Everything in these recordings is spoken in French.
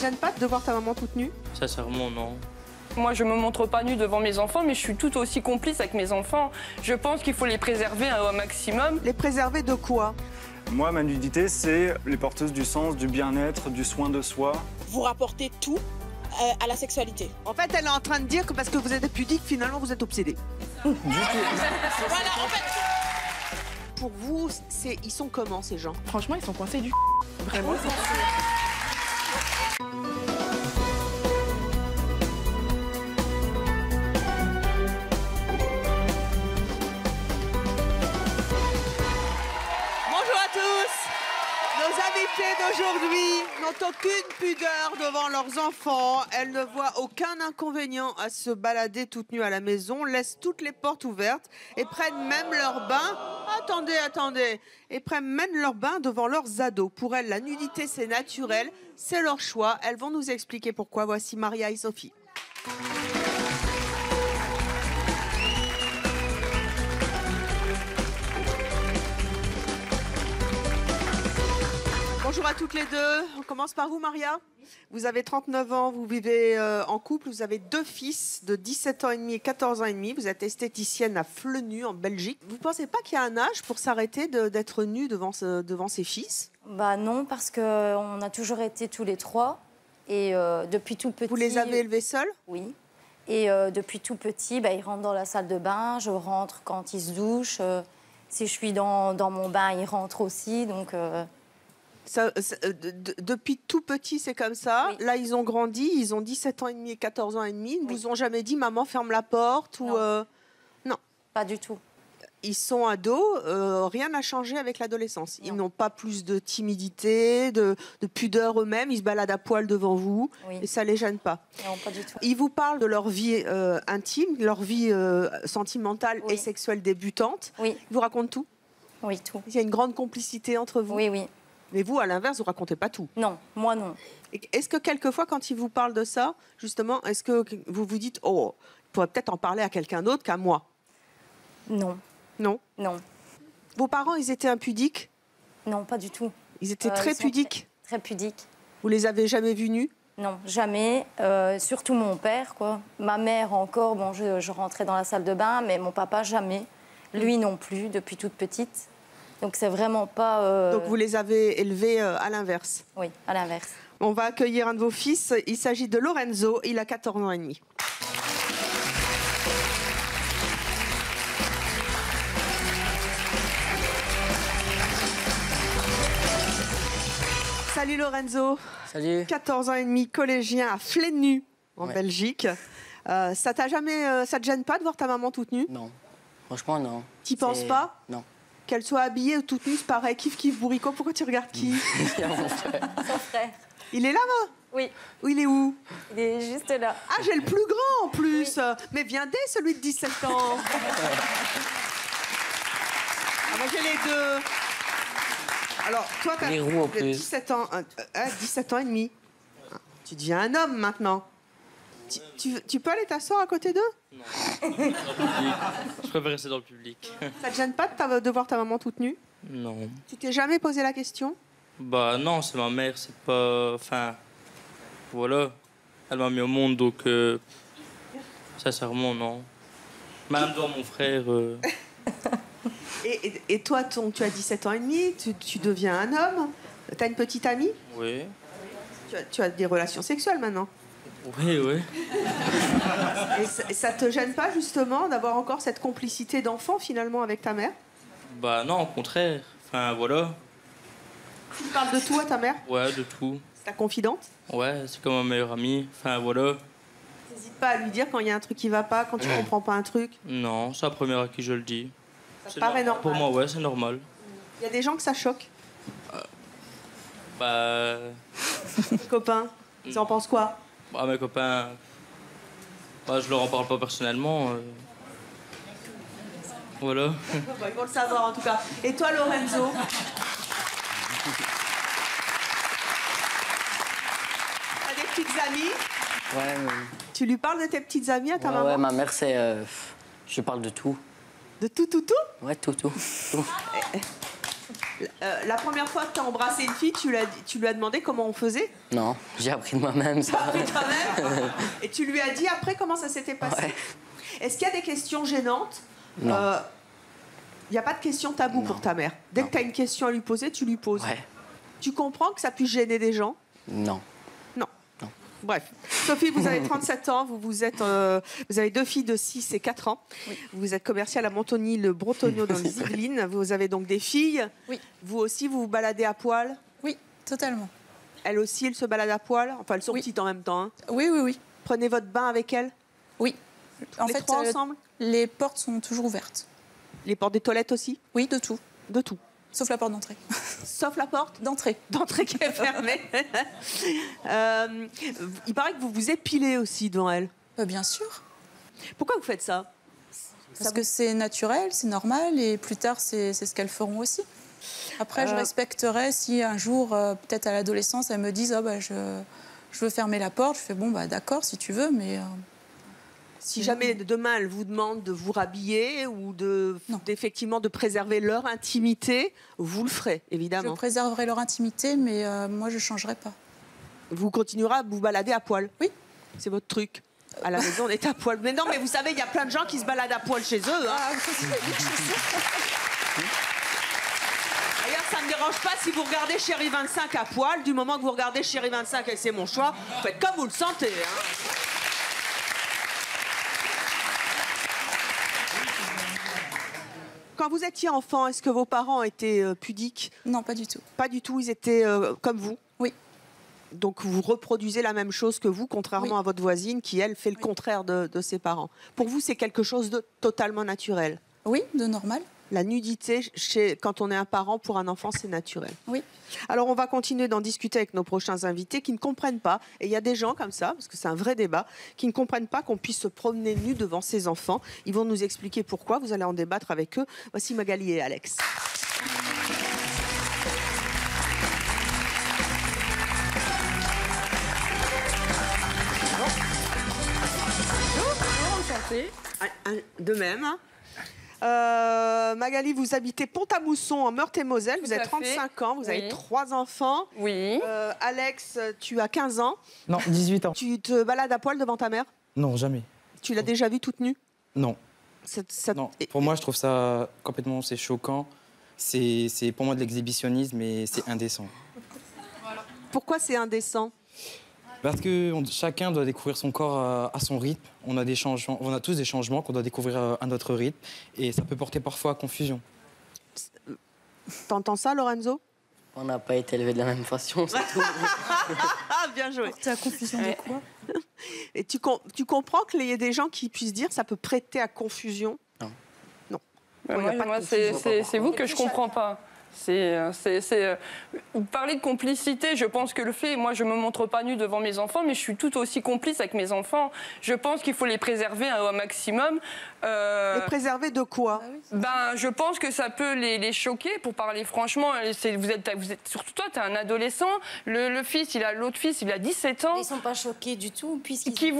te gêne pas de voir ta maman toute nue? Sincèrement, non. Moi, je me montre pas nue devant mes enfants, mais je suis tout aussi complice avec mes enfants. Je pense qu'il faut les préserver au maximum. Les préserver de quoi? Moi, ma nudité, c'est les porteuses du sens, du bien-être, du soin de soi. Vous rapportez tout à la sexualité. En fait, elle est en train de dire que parce que vous êtes pudique, finalement, vous êtes obsédé. Voilà, en fait. Pour vous, ils sont comment, ces gens? Franchement, ils sont coincés du vraiment. D'aujourd'hui n'ont aucune pudeur devant leurs enfants. Elles ne voient aucun inconvénient à se balader toutes nues à la maison, laissent toutes les portes ouvertes et prennent même leur bain. Attendez. Et prennent même leur bain devant leurs ados. Pour elles, la nudité, c'est naturel, c'est leur choix. Elles vont nous expliquer pourquoi. Voici Maria et Sophie. Bonjour à toutes les deux. On commence par vous, Maria. Vous avez 39 ans, vous vivez en couple, vous avez 2 fils de 17 ans et demi et 14 ans et demi. Vous êtes esthéticienne à Flenu, en Belgique. Vous ne pensez pas qu'il y a un âge pour s'arrêter d'être nue devant ses fils? Bah non, parce qu'on a toujours été tous les 3. Et depuis tout petit... Vous les avez élevés seuls? Oui. Et depuis tout petit, ils rentrent dans la salle de bain. Je rentre quand ils se douchent. Si je suis dans mon bain, ils rentrent aussi. Donc... depuis tout petit, c'est comme ça. Oui. Là, ils ont grandi, ils ont 17 ans et demi et 14 ans et demi. Ils ne vous ont jamais dit, maman, ferme la porte? Non. Ou non. Pas du tout. Ils sont ados, rien n'a changé avec l'adolescence. Ils n'ont pas plus de timidité, de pudeur eux-mêmes. Ils se baladent à poil devant vous et ça ne les gêne pas. Non, pas du tout. Ils vous parlent de leur vie intime, leur vie sentimentale et sexuelle débutante. Oui. Ils vous racontent tout? Oui, tout. Il y a une grande complicité entre vous? Oui. Mais vous, à l'inverse, vous racontez pas tout? Non, moi non. Est-ce que quelquefois, quand ils vous parlent de ça, justement, est-ce que vous vous dites, oh, il pourrait peut-être en parler à quelqu'un d'autre qu'à moi? Non. Non? Non. Vos parents, ils étaient impudiques? Non, pas du tout. Ils étaient très pudiques? Très pudiques. Vous les avez jamais vus nus? Non, jamais. Surtout mon père, quoi. Ma mère encore, bon, je rentrais dans la salle de bain, mais mon papa, jamais. Lui non plus, depuis toute petite. Donc c'est vraiment pas... Donc vous les avez élevés à l'inverse? Oui, à l'inverse. On va accueillir un de vos fils. Il s'agit de Lorenzo. Il a 14 ans et demi. Salut Lorenzo. Salut. 14 ans et demi, collégien à Flenu, en Belgique. Ça te gêne pas de voir ta maman toute nue? Non. Franchement, non. T'y penses pas? Non. Qu'elle soit habillée ou toute nue, c'est pareil. Kiff, bourricot. Pourquoi tu regardes qui? Mon frère. Son frère. Il est là-bas? Oui. Il est où? Il est juste là. Ah, j'ai le plus grand en plus. Oui. Mais viens dès celui de 17 ans. Moi, j'ai les deux. Alors, toi, tu as 17 ans, 17 ans et demi. Tu deviens un homme maintenant. Tu peux aller t'asseoir à côté d'eux? Non. Je préfère rester dans le public. Ça te gêne pas de voir ta maman toute nue? Non. Tu t'es jamais posé la question? Bah non, c'est ma mère, c'est pas... Enfin, voilà. Elle m'a mis au monde, donc... Sincèrement, non. Même devant mon frère... Et toi, tu as 17 ans et demi, tu deviens un homme. Tu as une petite amie? Oui. Tu as des relations sexuelles maintenant? Oui. Et ça te gêne pas justement d'avoir encore cette complicité d'enfant finalement avec ta mère? Bah non, au contraire. Enfin, voilà. Tu parles de tout à ta mère? Ouais, de tout. C'est ta confidente? Ouais, c'est comme ma meilleure amie. Enfin, voilà. T'hésites pas à lui dire quand il y a un truc qui va pas, quand tu comprends pas un truc? Non, c'est la première à qui je le dis. Ça paraît normal. Pour moi, ouais, c'est normal. Il y a des gens que ça choque. Tes copains, ils en pensent quoi? Bah, mes copains, je leur en parle pas personnellement. Voilà. Ils vont le savoir en tout cas. Et toi, Lorenzo? T'as des petites amies? Ouais. Tu lui parles de tes petites amies à ta maman? Ouais, ma mère, c'est... je parle de tout. De tout? Ouais, tout. La première fois que tu as embrassé une fille, tu lui as demandé comment on faisait? Non, j'ai appris de moi-même ça. Appris toi-même. Et tu lui as dit après comment ça s'était passé? Ouais. Est-ce qu'il y a des questions gênantes? Non. Il n'y a pas de questions taboues pour ta mère. Dès que tu as une question à lui poser, tu lui poses. Ouais. Tu comprends que ça puisse gêner des gens? Non. Non. Bref. Sophie, vous avez 37 ans, vous avez 2 filles de 6 et 4 ans. Oui. Vous êtes commercial à Montoni-le-Bretonneau dans les Yvelines. Vous avez donc des filles. Oui. Vous aussi, vous vous baladez à poil. Oui, totalement. Elle aussi, elle se balade à poil. Enfin, elles sont Oui. petites en même temps. Hein. Oui, oui, oui. Prenez votre bain avec elles. Oui. En Les fait, 3 ensemble. les portes sont toujours ouvertes. Les portes des toilettes aussi. Oui, de tout. De tout. Sauf la porte d'entrée. Sauf la porte D'entrée. d'entrée qui est fermée. Il paraît que vous vous épilez aussi devant elle. Bien sûr. Pourquoi vous faites ça? Parce que c'est naturel, c'est normal, et plus tard, c'est ce qu'elles feront aussi. Après, je respecterai si un jour, peut-être à l'adolescence, elles me disent je veux fermer la porte. Je fais bon, d'accord, si tu veux, mais... Si jamais demain elle vous demande de vous rhabiller ou d'effectivement de préserver leur intimité, vous le ferez, évidemment. Je préserverai leur intimité, mais moi, je ne changerai pas. Vous continuerez à vous balader à poil? Oui. C'est votre truc. À la maison, on est à poil. Mais non, mais vous savez, il y a plein de gens qui se baladent à poil chez eux. Hein. D'ailleurs, ça ne me dérange pas si vous regardez Chérie 25 à poil. Du moment que vous regardez Chérie 25 et c'est mon choix, vous faites comme vous le sentez. Hein. Quand vous étiez enfant, est-ce que vos parents étaient pudiques? Non, pas du tout. Pas du tout, ils étaient comme vous? Oui. Donc vous reproduisez la même chose que vous, contrairement à votre voisine qui, elle, fait le contraire de ses parents. Pour vous, c'est quelque chose de totalement naturel? Oui, de normal. La nudité, quand on est un parent, pour un enfant, c'est naturel. Oui. Alors, on va continuer d'en discuter avec nos prochains invités qui ne comprennent pas, et il y a des gens comme ça, parce que c'est un vrai débat, qui ne comprennent pas qu'on puisse se promener nu devant ses enfants. Ils vont nous expliquer pourquoi. Vous allez en débattre avec eux. Voici Magali et Alex. De même. Magali, vous habitez Pont-à-Mousson en Meurthe-et-Moselle. Vous avez 35 ans, vous avez 3 enfants. Oui. Alex, tu as 15 ans. Non, 18 ans. Tu te balades à poil devant ta mère? Non, jamais. Tu l'as déjà vue toute nue? Non. Ça... Non. Pour moi, je trouve ça complètement choquant. C'est pour moi de l'exhibitionnisme et c'est indécent. Pourquoi c'est indécent? Parce que chacun doit découvrir son corps à son rythme. On a tous des changements qu'on doit découvrir à notre rythme. Et ça peut porter parfois à confusion. T'entends ça, Lorenzo? On n'a pas été élevés de la même façon, c'est tout. Ah, bien joué. T'es à confusion de quoi? Et tu comprends qu'il y ait des gens qui puissent dire que ça peut prêter à confusion? Non. Non. Moi, c'est vous que je comprends pas. Vous parlez de complicité, je pense que le fait, moi je me montre pas nue devant mes enfants, mais je suis tout aussi complice avec mes enfants. Je pense qu'il faut les préserver au maximum. Les préserver de quoi? Je pense que ça peut les choquer, pour parler franchement. Vous êtes, surtout toi, tu es un adolescent. L'autre fils, il a 17 ans. Ils sont pas choqués du tout, puisqu'ils...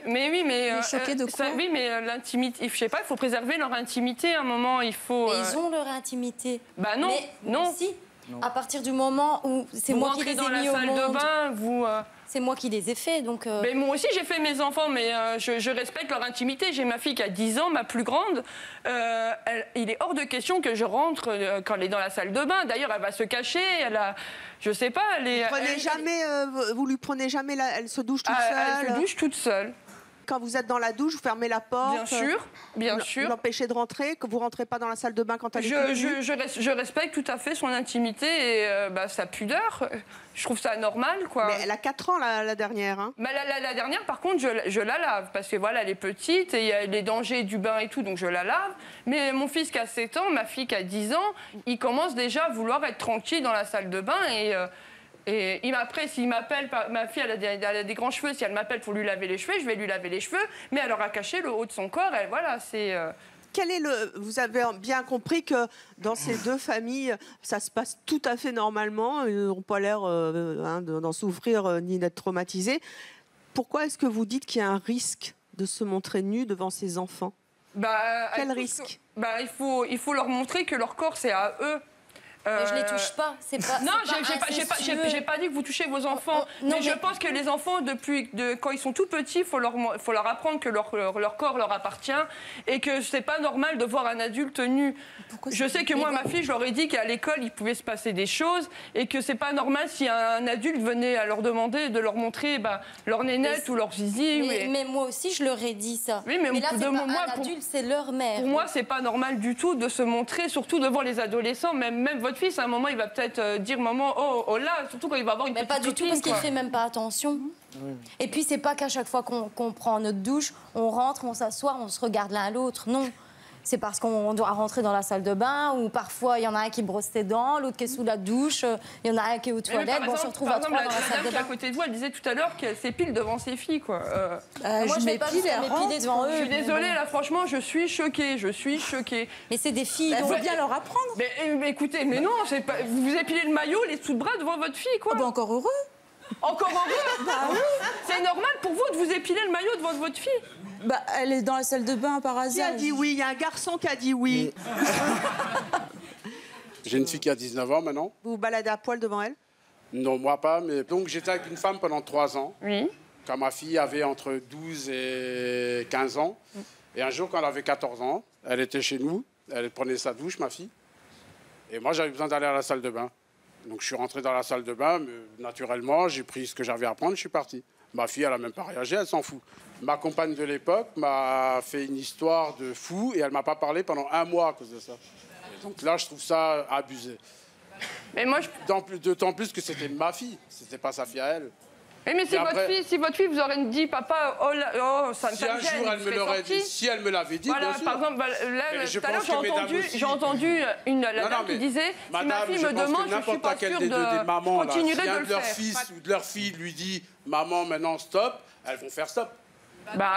Mais oui, mais... choqués de quoi? Oui, mais l'intimité, je sais pas, il faut préserver leur intimité à un moment, il faut... Mais ils ont leur intimité. Non, mais, non. Si, à partir du moment où c'est moi qui les ai mis au monde... Vous rentrez dans la salle de bain, vous... C'est moi qui les ai faits, donc... Mais moi aussi, j'ai fait mes enfants, mais je respecte leur intimité. J'ai ma fille qui a 10 ans, ma plus grande. Il est hors de question que je rentre quand elle est dans la salle de bain. D'ailleurs, elle va se cacher, je sais pas, vous lui prenez jamais... Elle se douche toute seule? Elle se douche toute seule. Quand vous êtes dans la douche, vous fermez la porte? Bien sûr. Vous l'empêchez de rentrer, que vous ne rentrez pas dans la salle de bain quand elle est je respecte tout à fait son intimité et sa pudeur. Je trouve ça normal, quoi. Mais elle a 4 ans, la dernière. Hein. La dernière, par contre, je la lave. Parce que voilà, elle est petite et il y a les dangers du bain et tout, donc je la lave. Mais mon fils qui a 7 ans, ma fille qui a 10 ans, il commence déjà à vouloir être tranquille dans la salle de bain et après, s'il m'appelle, ma fille elle a des grands cheveux, si elle m'appelle pour lui laver les cheveux, je vais lui laver les cheveux, mais elle aura caché le haut de son corps, Vous avez bien compris que dans ces deux familles, ça se passe tout à fait normalement, ils n'ont pas l'air d'en souffrir ni d'être traumatisés. Pourquoi est-ce que vous dites qu'il y a un risque de se montrer nu devant ses enfants? Quel risque? Il faut leur montrer que leur corps, c'est à eux. Mais je les touche pas. C'est pas. Non, j'ai pas dit que vous touchez vos enfants. non, mais je pense que les enfants, quand ils sont tout petits, il faut leur apprendre que leur corps leur appartient et que c'est pas normal de voir un adulte nu. Je sais que moi, ma fille, je leur ai dit qu'à l'école, il pouvait se passer des choses et que c'est pas normal si un adulte venait à leur demander de leur montrer leur nénette ou leur zizi. Mais moi aussi, je leur ai dit ça. Oui, mais là, c'est pas un adulte, c'est leur mère. Pour moi, c'est pas normal du tout de se montrer, surtout devant les adolescents. Même votre fils, à un moment, il va peut-être dire maman, oh là, surtout quand il va avoir une petite pas du copine, tout, parce qu'il quoi. fait même pas attention. Oui. Et puis, c'est pas qu'à chaque fois qu'on prend notre douche, on rentre, on s'assoit, on se regarde l'un à l'autre. Non. C'est parce qu'on doit rentrer dans la salle de bain, ou parfois il y en a un qui brosse ses dents, l'autre qui est sous la douche, il y en a un qui est aux toilettes, on se retrouve à trois dans la salle de bain. À côté de vous, elle disait tout à l'heure qu'elle s'épile devant ses filles, quoi. Moi, je m'épile devant eux. Je suis désolée, là, franchement, je suis choquée. Mais c'est des filles, il faut bien leur apprendre. Mais écoutez, mais non, vous vous épilez le maillot, les sous de bras devant votre fille, quoi. Encore heureux. Encore heureux. Bah oui. C'est normal pour vous de vous épiler le maillot devant votre fille. Elle est dans la salle de bain par hasard. Qui a dit oui? Il y a un garçon qui a dit oui. J'ai une fille qui a 19 ans maintenant. Vous vous baladez à poil devant elle? Non, moi pas, mais donc j'étais avec une femme pendant 3 ans. Oui. Quand ma fille avait entre 12 et 15 ans. Et un jour, quand elle avait 14 ans, elle était chez nous, elle prenait sa douche, ma fille. Et moi, j'avais besoin d'aller à la salle de bain. Donc je suis rentré dans la salle de bain, mais naturellement, j'ai pris ce que j'avais à prendre, je suis parti. Ma fille, elle n'a même pas réagi, elle s'en fout. Ma compagne de l'époque m'a fait une histoire de fou et elle ne m'a pas parlé pendant 1 mois à cause de ça. Et donc là, je trouve ça abusé. Mais moi, d'autant plus que c'était ma fille, c'était pas sa fille à elle. Mais si votre fille vous aurait dit, papa, ça me si un jour elle me l'aurait dit, si elle me l'avait dit, voilà, bien sûr. par exemple, là, tout à l'heure, j'ai entendu la dame qui disait, si ma fille me demande, je suis pas sûre de continuer de le faire. Si leur fils ou de leur fille lui dit, maman, maintenant stop, elles vont faire stop.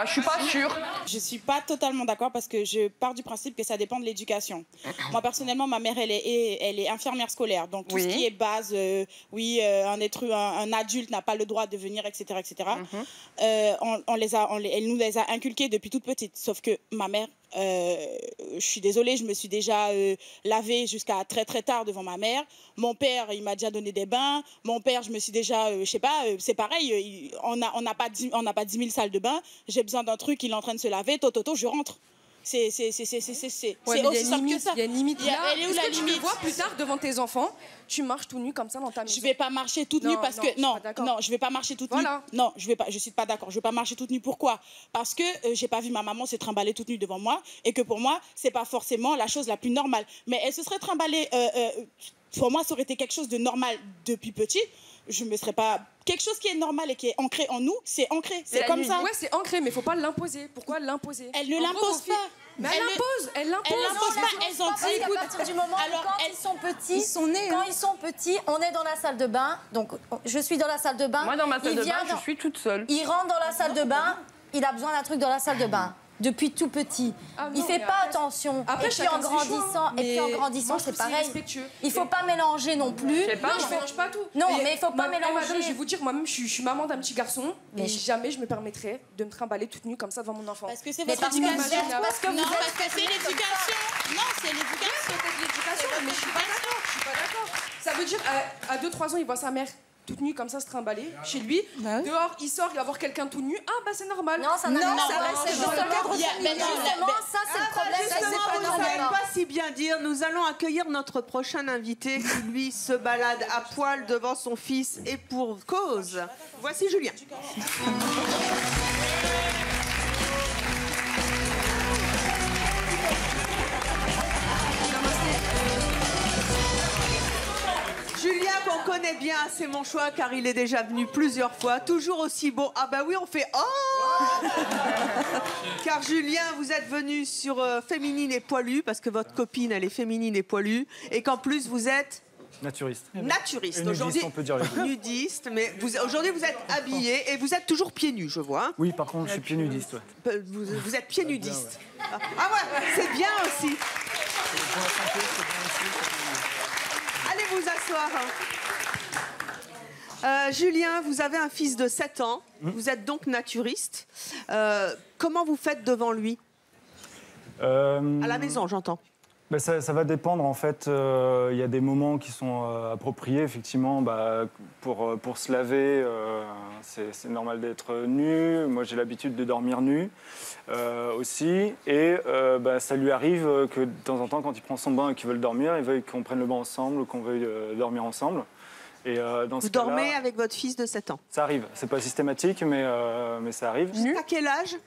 Je suis pas sûre. Je suis pas totalement d'accord parce que je pars du principe que ça dépend de l'éducation. Moi personnellement, ma mère elle est infirmière scolaire, donc tout ce qui est base, un adulte n'a pas le droit de venir, etc., etc. Elle nous les a inculqués depuis toute petite. Sauf que ma mère, je suis désolée, je me suis déjà lavée jusqu'à très très tard devant ma mère. Mon père, il m'a déjà donné des bains. Mon père, je me suis déjà, je sais pas, c'est pareil. On n'a pas 10 000 salles de bain. J'ai besoin d'un truc, il est en train de se laver. Toto, je rentre. C'est aussi simple que ça. Il y a une limite. Elle est où la limite? Tu te vois plus tard devant tes enfants, tu marches tout nu comme ça dans ta maison. Je vais pas marcher toute nue parce que non, je vais pas marcher toute nue. Non, je vais pas. Je suis pas d'accord. Je vais pas marcher toute nue. Pourquoi? Parce que j'ai pas vu ma maman se trimballer toute nue devant moi et que pour moi c'est pas forcément la chose la plus normale. Mais elle se serait trimballée. Pour moi, ça aurait été quelque chose de normal depuis petit. Je me serais pas. Quelque chose qui est normal et qui est ancré en nous, c'est ancré. C'est comme ça. Ouais, c'est ancré, mais faut pas l'imposer. Pourquoi l'imposer? Elle ne l'impose pas. Mais elle l'impose. Elle l'impose pas. Elles ont dit, écoute, à partir du moment où quand ils sont petits, ils sont nés. Quand ils sont petits, on est dans la salle de bain. Donc, je suis dans la salle de bain. Moi, dans ma salle de bain, je suis toute seule. Il rentre dans la salle de bain. Il a besoin d'un truc dans la salle de bain. Depuis tout petit. Il fait pas attention. Après, et puis en grandissant, c'est pareil. Il faut pas mélanger non plus. Non, je mélange pas tout. Non, mais il faut pas mélanger. Madame, je vais vous dire, moi-même, je suis maman d'un petit garçon et jamais je me permettrais de me trimballer toute nue comme ça devant mon enfant. Parce que c'est votre éducation. Parce que c'est l'éducation. Non, c'est l'éducation. C'est l'éducation, mais je suis pas d'accord. Ça veut dire, à 2-3 ans, il voit sa mère toute nue comme ça se trimballer chez lui. Dehors, il sort, il va voir quelqu'un tout nu. Ah c'est normal. Non, ça reste dans le cadre familial. Justement, ça c'est le problème. Justement, vous ne savez pas si bien dire. Nous allons accueillir notre prochain invité qui, lui, se balade à poil devant son fils et pour cause. Voici Julien. Julien, qu'on connaît bien, c'est mon choix car il est déjà venu plusieurs fois, toujours aussi beau. Ah bah oui, on fait oh. Car Julien, vous êtes venu sur Féminine et Poilue parce que votre copine, elle est féminine et poilue et qu'en plus vous êtes naturiste. Naturiste. Aujourd'hui, on peut dire les deux. Nudiste, mais aujourd'hui vous êtes habillé et vous êtes toujours pieds nus, je vois. Hein. Oui, par contre, je suis pieds nudiste. Ouais. Vous êtes pieds nudiste. Ah ouais, c'est bien aussi. Allez vous asseoir. Julien, vous avez un fils de 7 ans. Vous êtes donc naturiste. Comment vous faites devant lui? À la maison, j'entends. Ça va dépendre, en fait. Il y a des moments qui sont appropriés, effectivement. Pour se laver, c'est normal d'être nu. Moi, j'ai l'habitude de dormir nu aussi. Et ça lui arrive que de temps en temps, quand il prend son bain et qu'il veut dormir, il veuille qu'on prenne le bain ensemble ou qu'on veuille dormir ensemble. Et vous dormez avec votre fils de 7 ans? Ça arrive. C'est pas systématique, mais ça arrive. Jusqu'à quel âge?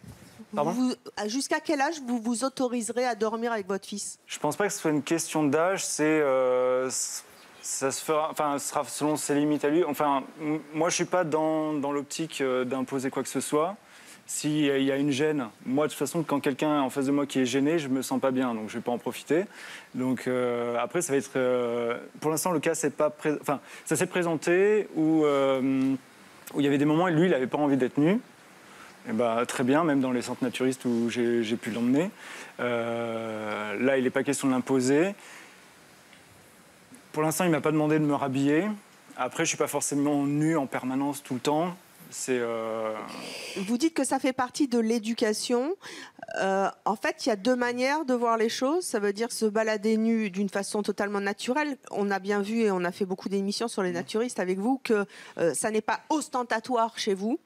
Jusqu'à quel âge vous vous autoriserez à dormir avec votre fils? Je pense pas que ce soit une question d'âge, ça se fera, enfin, ce sera selon ses limites à lui. Enfin, moi, je suis pas dans l'optique d'imposer quoi que ce soit. S'il y a une gêne, moi, de toute façon, quand quelqu'un est en face de moi qui est gêné, je me sens pas bien, donc je vais pas en profiter. Donc après, ça va être, pour l'instant, le cas, ça s'est présenté où il y avait des moments où lui, il avait pas envie d'être nu. Et très bien, même dans les centres naturistes où j'ai pu l'emmener. Là, il n'est pas question de l'imposer. Pour l'instant, il ne m'a pas demandé de me rhabiller. Après, je ne suis pas forcément nu en permanence tout le temps. Vous dites que ça fait partie de l'éducation. En fait, il y a 2 manières de voir les choses. Ça veut dire se balader nu d'une façon totalement naturelle. On a bien vu, et on a fait beaucoup d'émissions sur les naturistes avec vous, que ça n'est pas ostentatoire chez vous.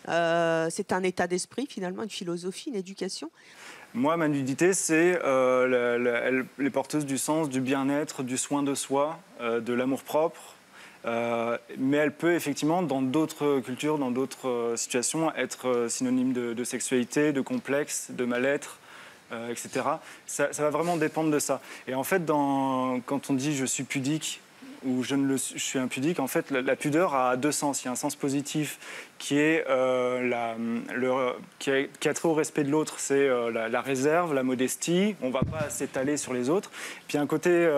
C'est un état d'esprit, finalement, une philosophie, une éducation. Moi, ma nudité, c'est les porteuses du sens, du bien-être, du soin de soi, de l'amour-propre. Mais elle peut effectivement, dans d'autres cultures, dans d'autres situations, être synonyme de sexualité, de complexe, de mal-être, etc. Ça va vraiment dépendre de ça. Et en fait, quand on dit « je suis pudique », ou je suis impudique, en fait, la pudeur a 2 sens. Il y a un sens positif qui est qui a trait au respect de l'autre, c'est la réserve, la modestie. On ne va pas s'étaler sur les autres. Puis un côté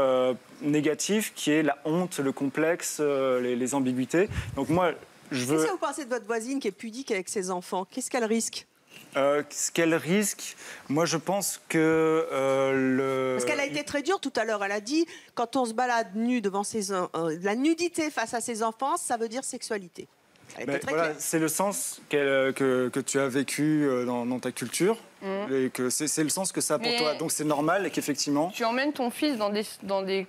négatif qui est la honte, le complexe, les ambiguïtés. Donc moi, je veux. Qu'est-ce que vous pensez de votre voisine qui est pudique avec ses enfants? Qu'est-ce qu'elle risque? Ce qu'elle risque, moi je pense que Parce qu'elle a été très dure tout à l'heure. Elle a dit, quand on se balade nu devant la nudité face à ses enfants, ça veut dire sexualité. C'est le sens que tu as vécu dans ta culture, et que c'est le sens que ça a pour toi. Donc c'est normal et qu'effectivement. Tu emmènes ton fils dans des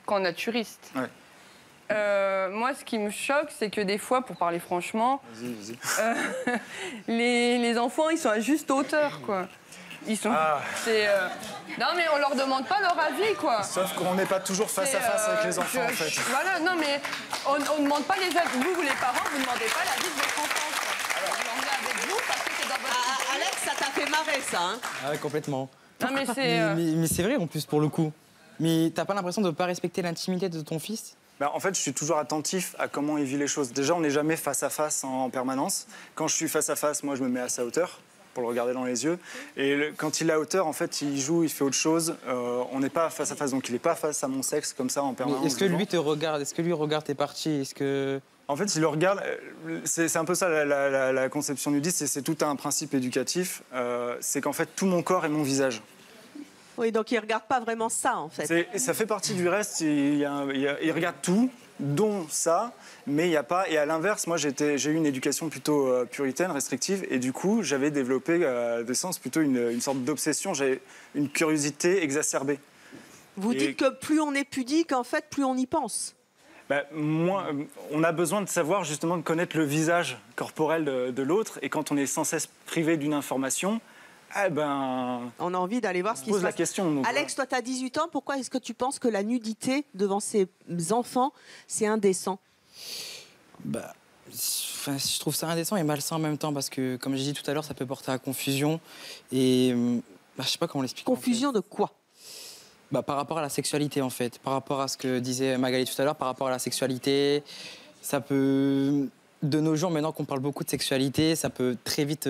camps naturistes. Ouais. Moi, ce qui me choque, c'est que des fois, pour parler franchement, les enfants, ils sont à juste hauteur, quoi. Ils sont. Non, mais on leur demande pas leur avis, quoi. Sauf qu'on n'est pas toujours face à face avec les enfants, en fait. Voilà, non, mais on ne demande pas les avis. Vous, les parents, vous ne demandez pas l'avis de votre enfant, quoi. Alors, vous l'emmenez avec vous parce que c'est dans votre. Alex, ça t'a fait marrer, ça, hein? Ah ouais, complètement. Non, mais c'est. Mais c'est vrai, en plus, pour le coup. Mais t'as pas l'impression de ne pas respecter l'intimité de ton fils? En fait, je suis toujours attentif à comment il vit les choses. Déjà, on n'est jamais face à face en permanence. Quand je suis face à face, moi, je me mets à sa hauteur pour le regarder dans les yeux. Et quand il est à hauteur, en fait, il joue, il fait autre chose. On n'est pas face à face, donc il n'est pas face à mon sexe comme ça en permanence. Est-ce que lui te regarde? Est-ce que lui regarde tes parties? Est-ce que... En fait, il le regarde. C'est un peu ça la conception nudiste. C'est tout un principe éducatif. C'est qu'en fait, tout mon corps est mon visage. Oui, donc il ne regarde pas vraiment ça, en fait. Ça fait partie du reste. Il regarde tout, dont ça, mais il n'y a pas... Et à l'inverse, moi, j'ai eu une éducation plutôt puritaine, restrictive, et du coup, j'avais développé des sens plutôt une sorte d'obsession. J'avais une curiosité exacerbée. Vous dites que plus on est pudique, en fait, plus on y pense. On a besoin de savoir, justement, de connaître le visage corporel de l'autre, et quand on est sans cesse privé d'une information... on a envie d'aller voir ce qui se passe. La question, donc, Alex, toi, tu as 18 ans. Pourquoi est-ce que tu penses que la nudité devant ses enfants, c'est indécent? Je trouve ça indécent et malsain en même temps parce que, comme j'ai dit tout à l'heure, ça peut porter à confusion. Et je sais pas comment l'expliquer. Confusion de quoi? Par rapport à la sexualité, en fait. Par rapport à ce que disait Magali tout à l'heure, par rapport à la sexualité, ça peut... De nos jours, maintenant qu'on parle beaucoup de sexualité, ça peut très vite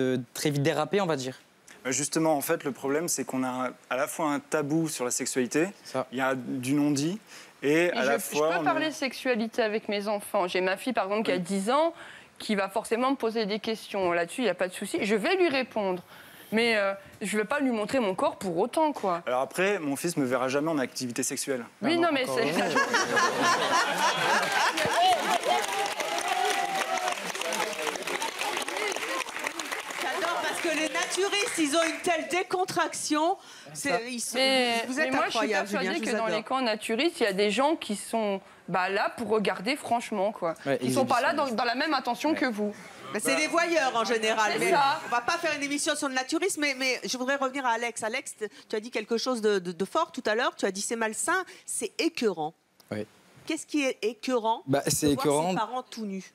déraper, on va dire. Justement, en fait, le problème, c'est qu'on a à la fois un tabou sur la sexualité, il y a du non-dit, et à la fois... Je peux parler sexualité avec mes enfants. J'ai ma fille, par exemple, qui a 10 ans, qui va forcément me poser des questions. Là-dessus, il n'y a pas de souci. Je vais lui répondre. Mais je ne vais pas lui montrer mon corps pour autant, quoi. Alors après, mon fils ne me verra jamais en activité sexuelle. Oui, non, mais c'est... Que les naturistes, ils ont une telle décontraction. Vous êtes mais moi, je suis incroyable, Julien, persuadée je que vous dans les adore. camps naturistes, il y a des gens qui sont là pour regarder franchement, quoi. Ouais, Ils sont pas là dans la même intention que vous. C'est des voyeurs en général. C'est Mais ça. on va pas faire une émission sur le naturisme, mais je voudrais revenir à Alex. Alex, tu as dit quelque chose de fort tout à l'heure. Tu as dit c'est malsain, c'est écœurant. Oui. Qu'est-ce qui est écœurant C'est de écœurant. voir ses parents tout nus.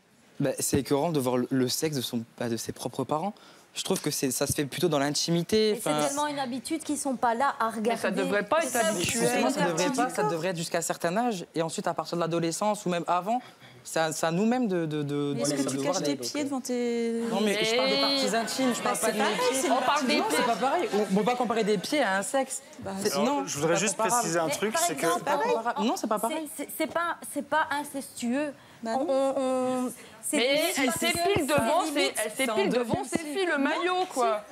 C'est écœurant de voir le sexe de ses propres parents. Je trouve que ça se fait plutôt dans l'intimité. Mais c'est tellement une habitude qu'ils sont pas là à regarder. Mais ça devrait pas être habituel. Justement, ça devrait être jusqu'à un certain âge. Et ensuite, à partir de l'adolescence ou même avant, c'est à nous-mêmes de Est-ce que tu voir caches tes pieds devant tes... Non, mais je parle des parties intimes, je parle pas de mes pieds. On parle des Non, pieds. c'est pas pareil. On ne peut pas comparer des pieds à un sexe. Alors, je voudrais juste préciser un truc, c'est que... Non, c'est pas pareil. C'est pas incestueux. Mais elle s'épile devant ses filles, le maillot, quoi.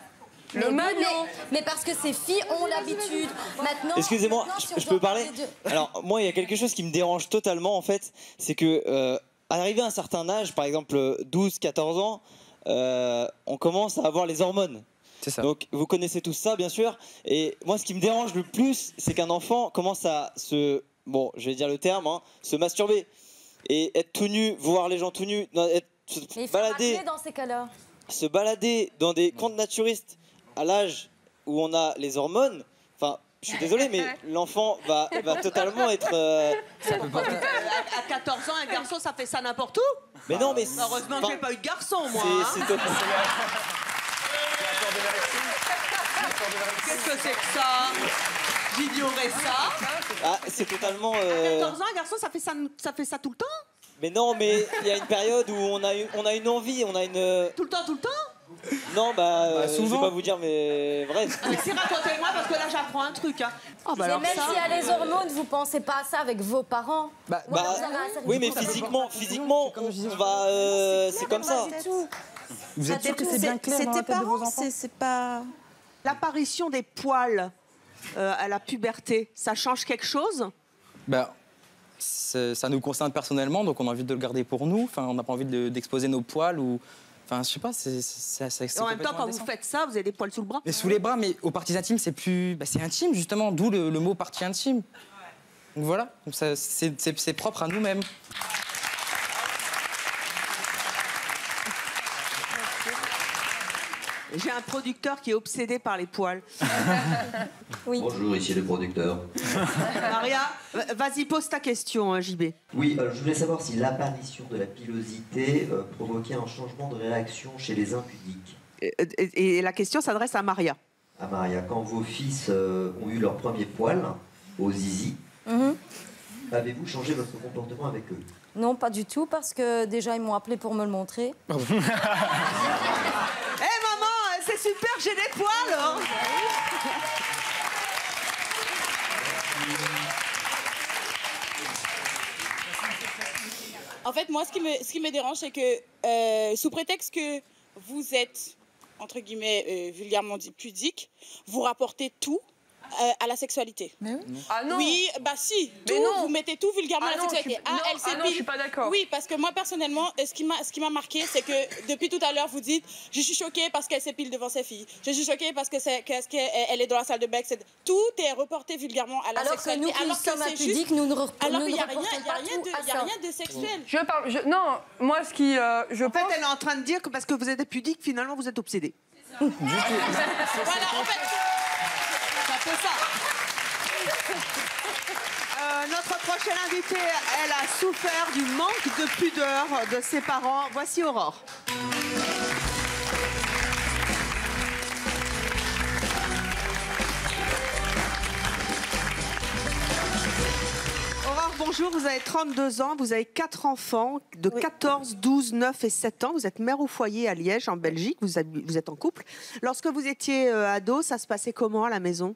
Le maillot. Mais parce que ces filles ont l'habitude. Maintenant. Excusez-moi, je peux parler? Alors, moi, il y a quelque chose qui me dérange totalement, en fait. C'est que, arrivé à un certain âge, par exemple 12, 14 ans, on commence à avoir les hormones. C'est ça. Donc, vous connaissez tous ça, bien sûr. Et moi, ce qui me dérange le plus, c'est qu'un enfant commence à bon, je vais dire le terme, se masturber. Et être tout nu, voir les gens tout nus, Mais il faut rappeler dans ces cas-là. se balader dans des camps de naturistes à l'âge où on a les hormones, enfin, je suis désolé, mais l'enfant va totalement être... À 14 ans, un garçon, ça fait ça n'importe où. Mais non, mais... Heureusement que j'ai pas eu de garçon, moi. Qu'est-ce que c'est que ça? J'ignorais ça. Ah, c'est totalement... À 14 ans, un garçon, ça fait ça tout le temps? Mais non, mais il y a une période où on a une envie, on a une... Tout le temps? Non, je vais pas vous dire, mais bref. Alexis, racontez-moi, parce que là, j'apprends un truc. Même s'il y a les hormones, vous pensez pas à ça avec vos parents. Oui, mais physiquement, on va... c'est comme ça. Vous êtes sûr que c'est bien clair dans la tête de vos enfants? C'est pas... L'apparition des poils à la puberté, ça change quelque chose? Ça nous concerne personnellement, donc on a envie de le garder pour nous. Enfin, on n'a pas envie d'exposer nos poils ou... Enfin, je sais pas, c'est En même temps, quand vous faites ça, vous avez des poils sous le bras? Mais sous les bras, mais aux parties intimes, c'est plus... c'est intime, justement, d'où le mot partie intime. Donc voilà, donc c'est propre à nous-mêmes. J'ai un producteur qui est obsédé par les poils. Oui. Bonjour, ici le producteur. Maria, vas-y, pose ta question, JB. Oui, je voulais savoir si l'apparition de la pilosité provoquait un changement de réaction chez les impudiques. Et la question s'adresse à Maria. À Maria, quand vos fils ont eu leur premier poil au zizi, avez-vous changé votre comportement avec eux? Non, pas du tout, parce que déjà, ils m'ont appelé pour me le montrer. C'est super, j'ai des poils. En fait, moi, ce qui me dérange, c'est que sous prétexte que vous êtes, entre guillemets, vulgairement dit pudique, vous rapportez tout à la sexualité. Mais oui. Ah non. Oui, si. Mais non. Vous mettez tout vulgairement à la sexualité. Elle s'épile. Non, je suis pas d'accord. Oui, parce que moi, personnellement, ce qui m'a marqué, c'est que depuis tout à l'heure, vous dites « Je suis choquée parce qu'elle s'épile devant ses filles. Je suis choquée parce qu'elle est dans la salle de bain. » Tout est reporté vulgairement à la sexualité. Alors que nous, qui sommes impudiques, nous ne reportons alors qu'il n'y a rien de sexuel. Non, moi, ce qui... En fait, elle est en train de dire que parce que vous êtes pudique, finalement, vous êtes obsédé. Voilà, en fait... C'est un peu ça. Notre prochaine invitée, elle a souffert du manque de pudeur de ses parents. Voici Aurore. Aurore, bonjour, vous avez 32 ans, vous avez 4 enfants de 14, 12, 9 et 7 ans. Vous êtes mère au foyer à Liège, en Belgique, vous êtes en couple. Lorsque vous étiez ado, ça se passait comment à la maison?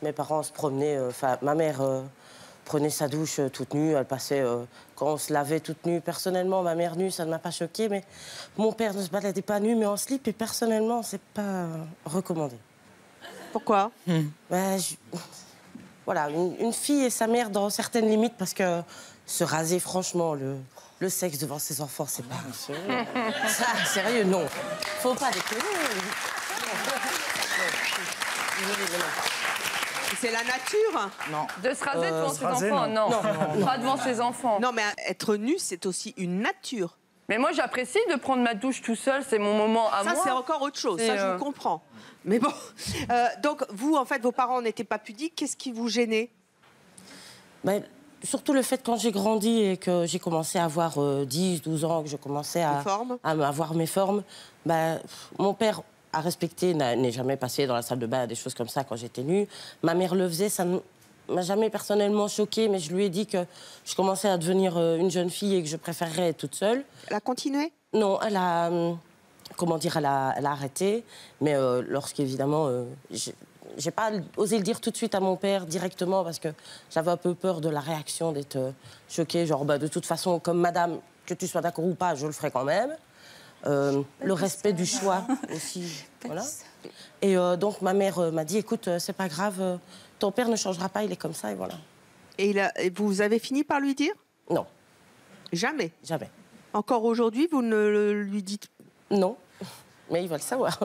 Mes parents se promenaient, ma mère prenait sa douche toute nue, elle passait, quand on se lavait toute nue. Personnellement, ma mère nue, ça ne m'a pas choquée, mais mon père ne se baladait pas nu, mais en slip, et personnellement, c'est pas recommandé. Pourquoi? Voilà, une fille et sa mère dans certaines limites, parce que se raser, franchement, le sexe devant ses enfants, c'est pas... Sérieux, non. Faut pas déconner. C'est la nature. Non. De se raser devant ses enfants, non. Pas devant ses enfants. Non, mais être nu, c'est aussi une nature. Mais moi, j'apprécie de prendre ma douche tout seul, c'est mon moment à moi. Ça, c'est encore autre chose, ça, je vous comprends. Mais bon, donc, vous, en fait, vos parents n'étaient pas pudiques, qu'est-ce qui vous gênait? Ben, surtout le fait quand j'ai grandi et que j'ai commencé à avoir 10, 12 ans, que je commençais à avoir mes formes, ben, mon père a respecté, n'est jamais passé dans la salle de bain, des choses comme ça quand j'étais nue. Ma mère le faisait, ça ne m'a jamais personnellement choquée, mais je lui ai dit que je commençais à devenir une jeune fille et que je préférerais être toute seule. Elle a continué? Non, elle a... comment dire, elle a arrêté, mais lorsqu'évidemment... j'ai pas osé le dire tout de suite à mon père directement parce que j'avais un peu peur de la réaction, d'être choquée. Genre, bah, de toute façon, comme madame, que tu sois d'accord ou pas, je le ferai quand même. Le respect du choix aussi. Voilà. Et donc, ma mère m'a dit, écoute, c'est pas grave, ton père ne changera pas, il est comme ça, et voilà. Et vous avez fini par lui dire? Non. Jamais? Jamais. Encore aujourd'hui, vous ne lui dites? Non, mais il va le savoir.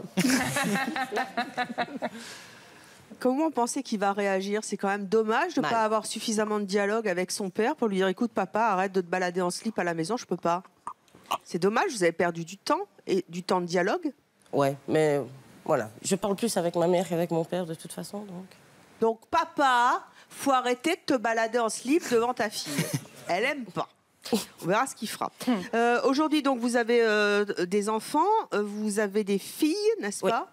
Comment pensez qu'il va réagir? C'est quand même dommage de ne pas avoir suffisamment de dialogue avec son père pour lui dire, écoute papa, arrête de te balader en slip à la maison, je peux pas. C'est dommage, vous avez perdu du temps et du temps de dialogue. Ouais, mais voilà, je parle plus avec ma mère qu'avec mon père de toute façon. Donc papa, faut arrêter de te balader en slip devant ta fille. Elle aime pas. On verra ce qu'il fera. Aujourd'hui, donc, vous avez des enfants, vous avez des filles, n'est-ce pas?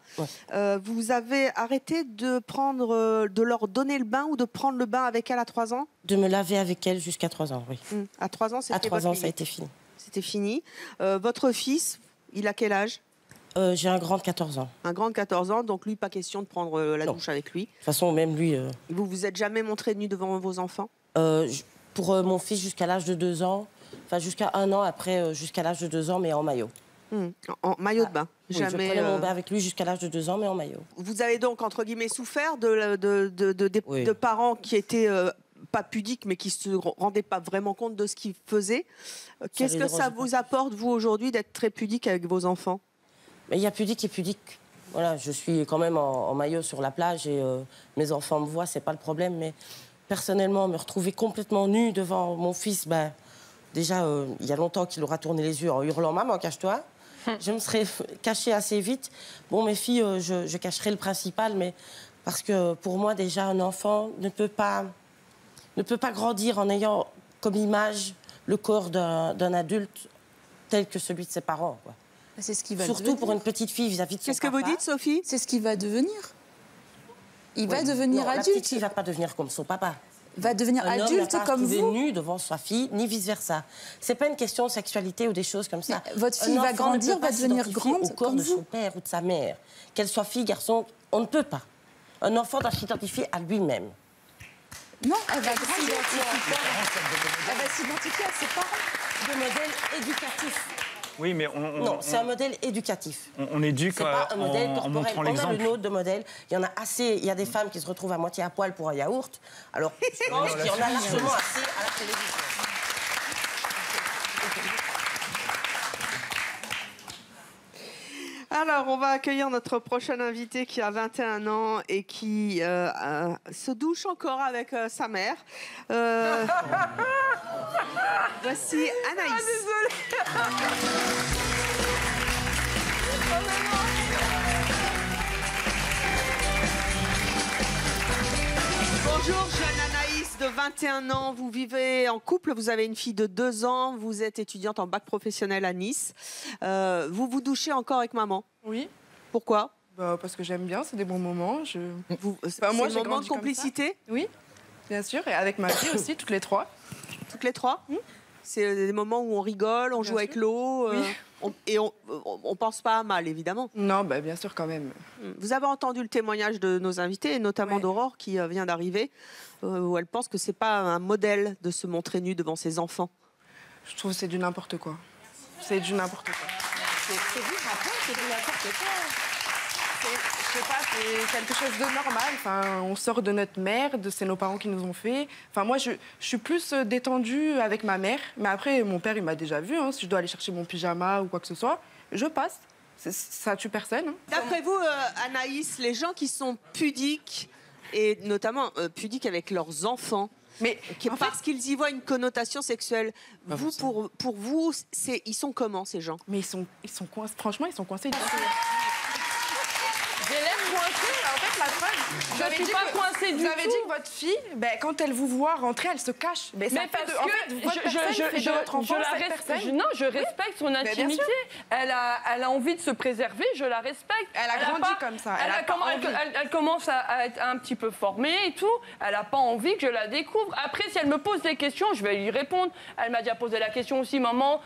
Vous avez arrêté de leur donner le bain ou de prendre le bain avec elle à 3 ans? De me laver avec elle jusqu'à 3 ans, oui. À 3 ans, à 3 ans, ça a été fini. C'était fini. Votre fils, il a quel âge? J'ai un grand de 14 ans. Un grand de 14 ans, donc lui, pas question de prendre la douche avec lui. De toute façon, même lui... Vous vous êtes jamais montré nu devant vos enfants? Pour mon fils jusqu'à l'âge de 2 ans, enfin jusqu'à 1 an, après jusqu'à l'âge de 2 ans, mais en maillot. En maillot de bain? Oui, Jamais. je prenais mon bain avec lui jusqu'à l'âge de 2 ans, mais en maillot. Vous avez donc, entre guillemets, souffert de parents qui étaient pas pudiques, mais qui se rendaient pas vraiment compte de ce qu'ils faisaient. Qu'est-ce que ça vous apporte, vous, aujourd'hui, d'être très pudique avec vos enfants? Il y a pudique et pudique. Voilà, je suis quand même en maillot sur la plage et mes enfants me voient, c'est pas le problème, mais... Personnellement, me retrouver complètement nue devant mon fils, ben, déjà, il y a longtemps qu'il aura tourné les yeux en hurlant « Maman, cache-toi ». Je me serais cachée assez vite. Bon, mes filles, je cacherai le principal, mais parce que pour moi, déjà, un enfant ne peut pas grandir en ayant comme image le corps d'un adulte tel que celui de ses parents, quoi. C'est ce qui va Surtout devenir. pour une petite fille vis-à-vis de son Qu'est-ce que papa. vous dites, Sophie? C'est ce qui va devenir. Il va devenir non, adulte. La petite fille ne va pas devenir comme son papa. Va devenir un adulte homme comme vous. nu devant sa fille, ni vice-versa. C'est pas une question de sexualité ou des choses comme ça. Mais votre fille va grandir, va devenir grande au corps comme de vous. son père ou de sa mère. Qu'elle soit fille, garçon, on ne peut pas. Un enfant doit s'identifier à lui-même. Non, elle va grandir. Elle va s'identifier à ses parents. De modèle éducatif. Oui, mais non, c'est un modèle éducatif. On éduque c'est pas un modèle en corporel. montrant On a l'exemple. le nôtre de modèle. Il y en a assez. Il y a des femmes qui se retrouvent à moitié à poil pour un yaourt. Alors, je pense qu'il y en a largement assez à la télévision. Alors, on va accueillir notre prochain invité qui a 21 ans et qui se douche encore avec sa mère. Voici Anaïs. Bonjour, jeune Anaïs de 21 ans. Vous vivez en couple, vous avez une fille de 2 ans, vous êtes étudiante en bac professionnel à Nice. Vous vous douchez encore avec maman? Oui. Pourquoi? Parce que j'aime bien, c'est des bons moments. C'est moi, un moment de complicité? Oui, bien sûr. Et avec ma fille aussi, toutes les 3. Toutes les 3? C'est des moments où on rigole, on joue avec l'eau, et on pense pas à mal, évidemment. Non, bien sûr, quand même. Vous avez entendu le témoignage de nos invités, et notamment d'Aurore, qui vient d'arriver, où elle pense que c'est pas un modèle de se montrer nu devant ses enfants. Je trouve que c'est du n'importe quoi. C'est du n'importe quoi. C'est du rapport, c'est du n'importe quoi. Je sais pas, c'est quelque chose de normal. Enfin, on sort de notre merde, c'est nos parents qui nous ont fait. Enfin, moi, je suis plus détendue avec ma mère. Mais après, mon père, il m'a déjà vu. Si je dois aller chercher mon pyjama ou quoi que ce soit, je passe. ça tue personne. Hein. D'après vous, Anaïs, les gens qui sont pudiques, et notamment pudiques avec leurs enfants, parce qu'ils y voient une connotation sexuelle, vous, pour vous, ils sont comment ces gens? Mais ils sont coincés, franchement, ils sont coincés. J'ai l'air coincée, en fait, la phrase. Je suis pas coincée du tout. Vous avez dit que votre fille, quand elle vous voit rentrer, elle se cache. Mais parce que non, je respecte son intimité. Elle a envie de se préserver, je la respecte. Elle a grandi comme ça. Elle commence à être un petit peu formée et tout. Elle n'a pas envie que je la découvre. Après, si elle me pose des questions, je vais lui répondre. Elle m'a déjà posé la question aussi, maman,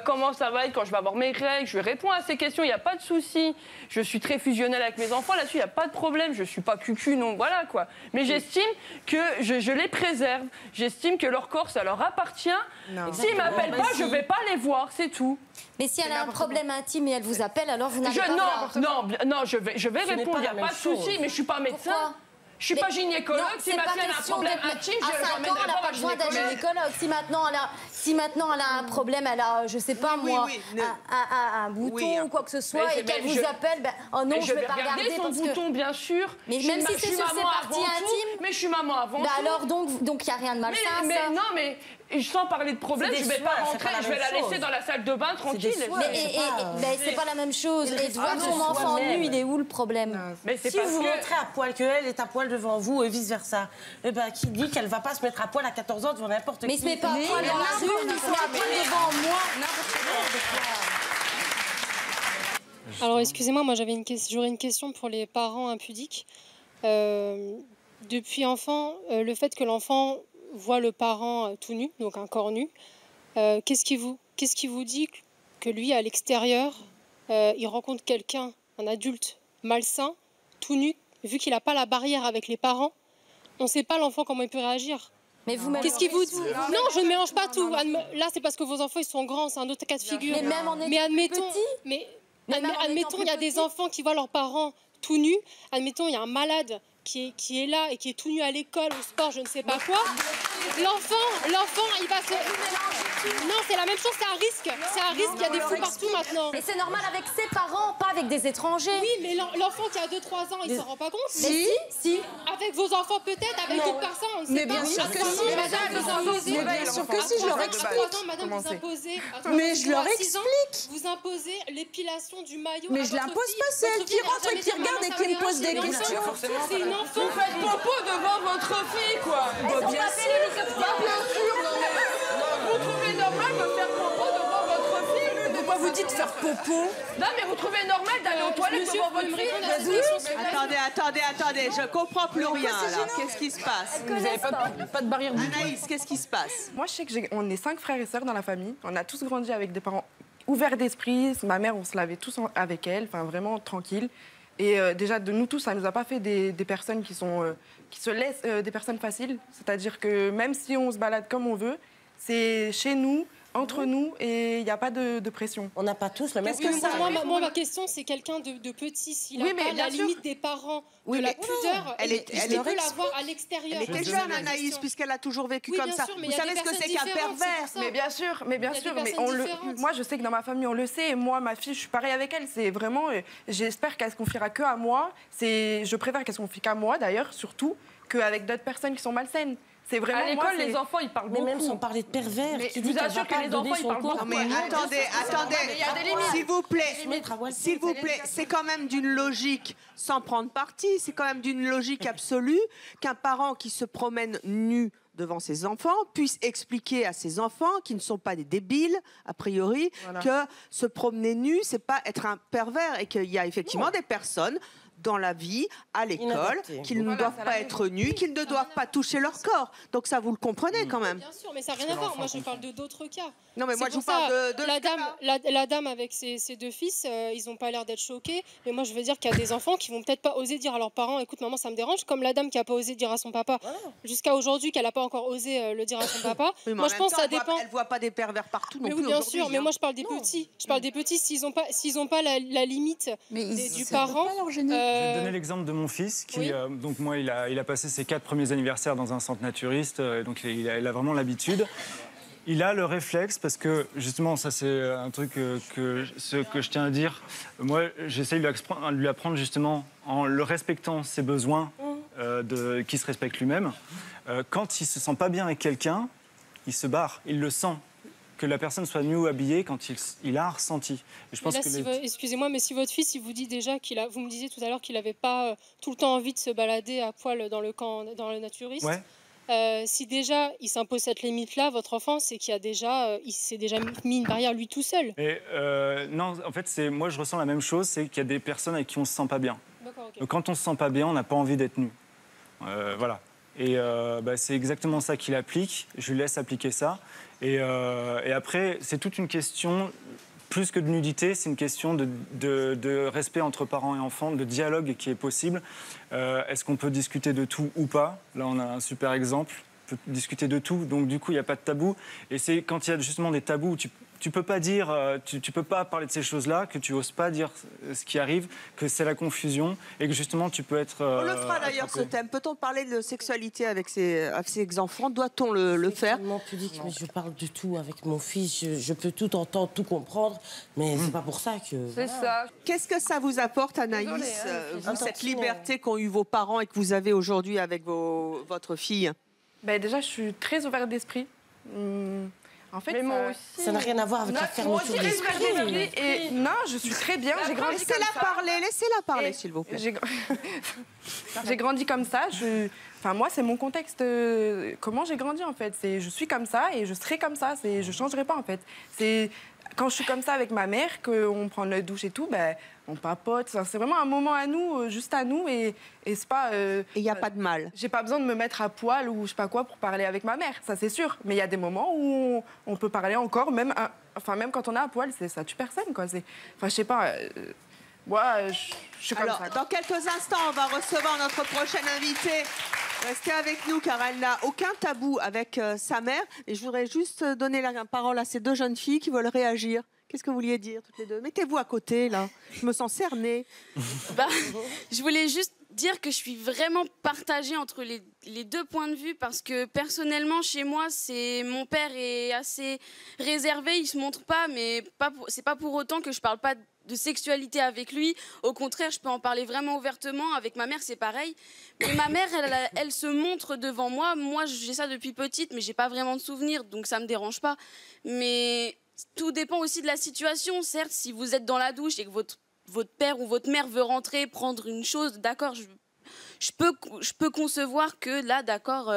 comment ça va être quand je vais avoir mes règles? Je lui réponds à ces questions, il n'y a pas de souci. Je suis très fusionnelle avec mes enfants, là-dessus, il n'y a pas de problème. Je ne suis pas cucu, non, voilà quoi. Mais j'estime que je les préserve. J'estime que leur corps, ça leur appartient. S'ils ne m'appellent pas, je ne vais pas les voir, c'est tout. Mais si elle a un problème intime et elle vous appelle, alors vous n'avez pas... Non, je vais répondre, il n'y a pas de souci, mais je ne suis pas médecin. Je suis pas gynécologue. Si ma fille a un problème intime, je l'emmènerai pas voir besoin d'un gynécologue. Si maintenant elle a un problème, elle a, je sais pas moi, un bouton ou quoi que ce soit, et qu'elle vous appelle, oh non, je vais pas regarder son bouton, bien sûr. Mais même si c'est sur ses parties intimes. Mais je suis maman avant tout. Alors donc il y a rien de malsain. Mais non, mais sans parler de problème, je vais pas rentrer, je vais la laisser dans la salle de bain tranquille. Mais c'est pas la même chose. Et de voir son enfant nu, il est où le problème? Si vous montrez à poil qu'elle est à poil devant vous et vice-versa, qui dit qu'elle va pas se mettre à poil à 14 ans devant n'importe qui? Mais il se met pas à poil dans la rue, il se met à poil devant moi. Alors excusez-moi, moi j'aurais une question pour les parents impudiques. Depuis enfant, le fait que l'enfant voit le parent tout nu, donc un corps nu, qu'est-ce qui vous dit que lui, à l'extérieur, il rencontre quelqu'un, un adulte malsain, tout nu, vu qu'il n'a pas la barrière avec les parents, on ne sait pas l'enfant comment il peut réagir. Mais vous Qu'est-ce qui vous dit? Non, je ne mélange pas tout. Là, c'est parce que vos enfants ils sont grands, c'est un autre cas de figure. Mais même en étant admettons, il y a des enfants qui voient leurs parents tout nus. Admettons, il y a un malade qui est là et qui est tout nu à l'école, au sport, je ne sais pas quoi. L'enfant, il va se... Non, c'est la même chose, c'est un risque. C'est un risque, il y a des fous partout maintenant. Et c'est normal avec ses parents, pas avec des étrangers. Oui, mais l'enfant qui a 2-3 ans, il s'en rend pas compte. Si. Avec vos enfants peut-être, avec d'autres personnes, on ne sait pas. Mais bien sûr que si. Madame, vous imposez. Mais bien sûr que si, je leur explique. Madame, vous imposez. Mais je leur explique. Vous imposez l'épilation du maillot. Mais je l'impose pas, c'est elle qui rentre et qui regarde et qui me pose des questions. C'est une enfant. Vous faites popo devant votre fille, quoi. Bien sûr. Bien sûr, non mais... Vous trouvez normal de faire popo devant votre fille? Pourquoi vous dites faire popo? Non, mais vous trouvez normal d'aller aux toilettes devant votre fille? Attendez, je comprends plus rien, là. Qu'est-ce qui se passe? Vous n'avez pas de barrière du tout. Anaïs, qu'est-ce qui se passe? Moi, je sais qu'on est 5 frères et sœurs dans la famille. On a tous grandi avec des parents ouverts d'esprit. Ma mère, on se lavait tous avec elle, enfin vraiment tranquille. Et déjà, de nous tous, ça ne nous a pas fait des personnes qui se laissent des personnes faciles. C'est-à-dire que même si on se balade comme on veut, c'est chez nous, entre nous, et il n'y a pas de pression. On n'a pas tous le même Moi, ma question, c'est quelqu'un de petit. S'il n'a pas la limite des parents, de la pudeur, il peut l'avoir à l'extérieur. Elle était jeune, Anaïs, puisqu'elle a toujours vécu comme ça. Vous savez ce que c'est qu'un pervers? Mais bien sûr. Moi, je sais que dans ma famille, on le sait. Et moi, ma fille, je suis pareil avec elle. C'est vraiment... J'espère qu'elle se confiera que à moi. Je préfère qu'elle se confie qu'à moi, d'ailleurs, surtout, qu'avec d'autres personnes qui sont malsaines. C'est vraiment, à l'école, les enfants, ils parlent beaucoup. Mais même sans parler de pervers. Je vous assure que les enfants, ils parlent beaucoup. Mais attendez. S'il vous plaît, c'est quand même d'une logique, sans prendre parti, c'est quand même d'une logique absolue qu'un parent qui se promène nu devant ses enfants puisse expliquer à ses enfants, qui ne sont pas des débiles, a priori, que se promener nu, c'est pas être un pervers et qu'il y a effectivement des personnes dans la vie, à l'école, qu'ils ne doivent pas être nus, qu'ils ne doivent pas toucher leur corps. Donc ça, vous le comprenez quand même. Bien sûr, mais ça n'a rien à voir. Moi, je parle d'autres cas. Non, mais moi, je vous parle de la dame avec ses 2 fils, ils n'ont pas l'air d'être choqués. Mais moi, je veux dire qu'il y a des enfants qui vont peut-être pas oser dire à leurs parents, écoute, maman, ça me dérange, comme la dame qui n'a pas osé dire à son papa. Jusqu'à aujourd'hui, qu'elle n'a pas encore osé le dire à son papa. Moi, je pense que ça dépend. Elle ne voit pas des pervers partout non plus. Oui, bien sûr, mais moi, je parle des petits. Je parle des petits, s'ils n'ont pas la limite du parent. Je vais te donner l'exemple de mon fils qui, donc moi, il a passé ses 4 premiers anniversaires dans un centre naturiste, donc il a vraiment l'habitude. Il a le réflexe parce que justement, ça c'est un truc que je tiens à dire. Moi, j'essaye de lui apprendre justement en le respectant ses besoins, qu'il se respecte lui-même. Quand il se sent pas bien avec quelqu'un, il se barre, il le sent. Que la personne soit nue ou habillée quand il a un ressenti. Et je pense là, que excusez-moi, mais si votre fils, il vous dit déjà vous me disiez tout à l'heure qu'il n'avait pas tout le temps envie de se balader à poil dans le camp, dans le naturiste. Ouais. Si déjà il s'impose cette limite-là, votre enfant, c'est qu'il il s'est déjà mis une barrière lui tout seul. Et non, en fait, moi je ressens la même chose, c'est qu'il y a des personnes avec qui on se sent pas bien. Okay. Donc quand on se sent pas bien, on n'a pas envie d'être nu. Voilà. Et c'est exactement ça qu'il applique. Je lui laisse appliquer ça. Et après, c'est toute une question, plus que de nudité, c'est une question de respect entre parents et enfants, de dialogue qui est possible. Est-ce qu'on peut discuter de tout ou pas? Là, on a un super exemple. On peut discuter de tout, donc du coup, il n'y a pas de tabou. Et c'est quand il y a justement des tabous, tu peux pas dire, tu peux pas parler de ces choses-là, que tu oses pas dire ce qui arrive, que c'est la confusion et que justement tu peux être. On le fera d'ailleurs ce thème. Peut-on parler de sexualité avec ses enfants? Doit-on le faire? C'est tellement pudique, mais je parle de tout avec mon fils. Je peux tout entendre, tout comprendre, mais c'est pas pour ça que. C'est ça. Qu'est-ce que ça vous apporte, Anaïs, cette liberté qu'ont eu vos parents et que vous avez aujourd'hui avec votre fille? Déjà, je suis très ouverte d'esprit. En fait, mais moi aussi. Ça n'a rien à voir avec la fermeture d'esprit. Et non, je suis très bien. J'ai grandi comme ça. Laissez-la parler, s'il vous plaît. J'ai grandi comme ça. Enfin, moi, c'est mon contexte. Comment j'ai grandi, en fait. Je suis comme ça et je serai comme ça. Je ne changerai pas, en fait. Quand je suis comme ça avec ma mère, qu'on prend notre douche et tout, on papote. C'est vraiment un moment à nous, juste à nous. Et c'est pas. Et il n'y a pas de mal. J'ai pas besoin de me mettre à poil ou je sais pas quoi pour parler avec ma mère, ça c'est sûr. Mais il y a des moments où on peut parler encore, même quand on est à poil, ça tue personne, quoi. Enfin, je sais pas. Moi, je suis comme ça. Dans quelques instants, on va recevoir notre prochaine invitée. Restez avec nous car elle n'a aucun tabou avec sa mère. Et je voudrais juste donner la parole à ces deux jeunes filles qui veulent réagir. Qu'est-ce que vous vouliez dire toutes les deux? Mettez-vous à côté, là. Je me sens cernée. Je voulais juste dire que je suis vraiment partagée entre les deux points de vue parce que personnellement, chez moi, mon père est assez réservé, il se montre pas, mais c'est pas pour autant que je parle pas de sexualité avec lui. Au contraire, je peux en parler vraiment ouvertement. Avec ma mère, c'est pareil. Mais ma mère, elle se montre devant moi. Moi, j'ai ça depuis petite, mais j'ai pas vraiment de souvenirs, donc ça me dérange pas. Mais tout dépend aussi de la situation. Certes, si vous êtes dans la douche et que votre père ou votre mère veut rentrer, prendre une chose, d'accord, je peux concevoir que là, d'accord,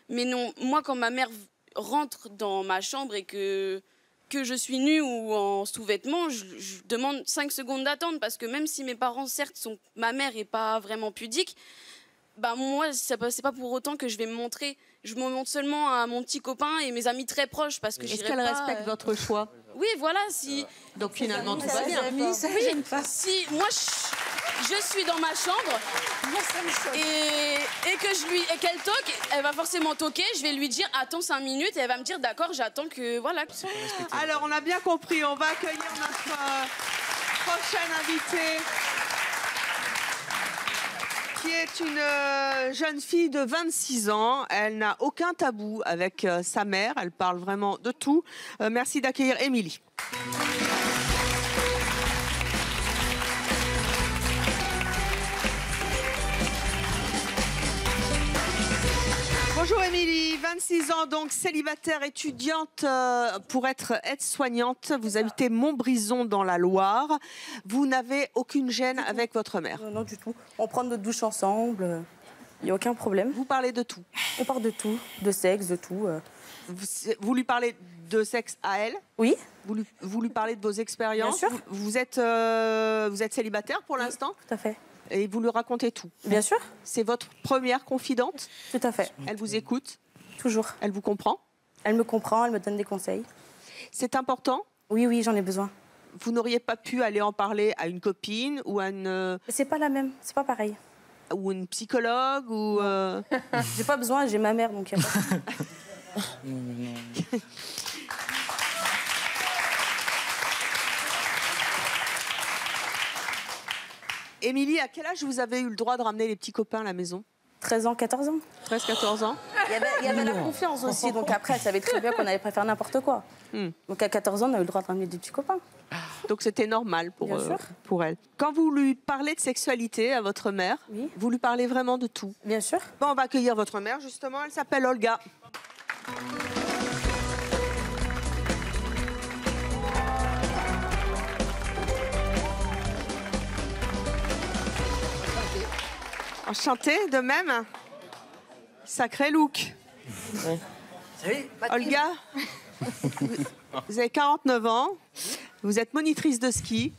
mais non, moi, quand ma mère rentre dans ma chambre et que je suis nue ou en sous-vêtements, je demande 5 secondes d'attente parce que même si mes parents, certes, ma mère n'est pas vraiment pudique, moi, c'est pas pour autant que je vais me montrer. Je me montre seulement à mon petit copain et mes amis très proches parce que est-ce qu'elle respecte votre choix? Oui, voilà. Si. Donc finalement, tout va bien. Oui, si moi je suis dans ma chambre et qu'elle toque, elle va forcément toquer. Je vais lui dire attends 5 minutes et elle va me dire d'accord, j'attends que voilà. Alors on a bien compris. On va accueillir notre prochaine invitée, qui est une jeune fille de 26 ans. Elle n'a aucun tabou avec sa mère. Elle parle vraiment de tout. Merci d'accueillir Émilie. Bonjour Émilie, 26 ans, donc célibataire, étudiante pour être aide-soignante. Vous habitez Montbrison dans la Loire. Vous n'avez aucune gêne avec votre mère? Non, du tout. On prend notre douche ensemble, il n'y a aucun problème. Vous parlez de tout? On parle de tout, de sexe, de tout. Vous lui parlez de sexe à elle? Oui. Vous lui parlez de vos expériences? Bien sûr. Vous êtes célibataire pour l'instant? Tout à fait. Et vous lui racontez tout? Bien sûr. C'est votre première confidente? Tout à fait. Elle vous écoute? Toujours. Elle vous comprend? Elle me comprend, elle me donne des conseils. C'est important? Oui, j'en ai besoin. Vous n'auriez pas pu aller en parler à une copine ou à une... C'est pas la même, c'est pas pareil. Ou une psychologue ou... J'ai pas besoin, j'ai ma mère, donc il n'y a pas... Émilie, à quel âge vous avez eu le droit de ramener les petits copains à la maison? 13 ans, 14 ans. 13-14 ans. Il y avait la confiance aussi, donc après, elle savait très bien qu'on allait pas faire n'importe quoi. Donc à 14 ans, on a eu le droit de ramener des petits copains. Donc c'était normal pour elle. Quand vous lui parlez de sexualité à votre mère, vous lui parlez vraiment de tout? Bien sûr. Bon, on va accueillir votre mère, justement. Elle s'appelle Olga. Enchantée, de même. Sacré look. Salut. Olga, vous avez 49 ans. Vous êtes monitrice de ski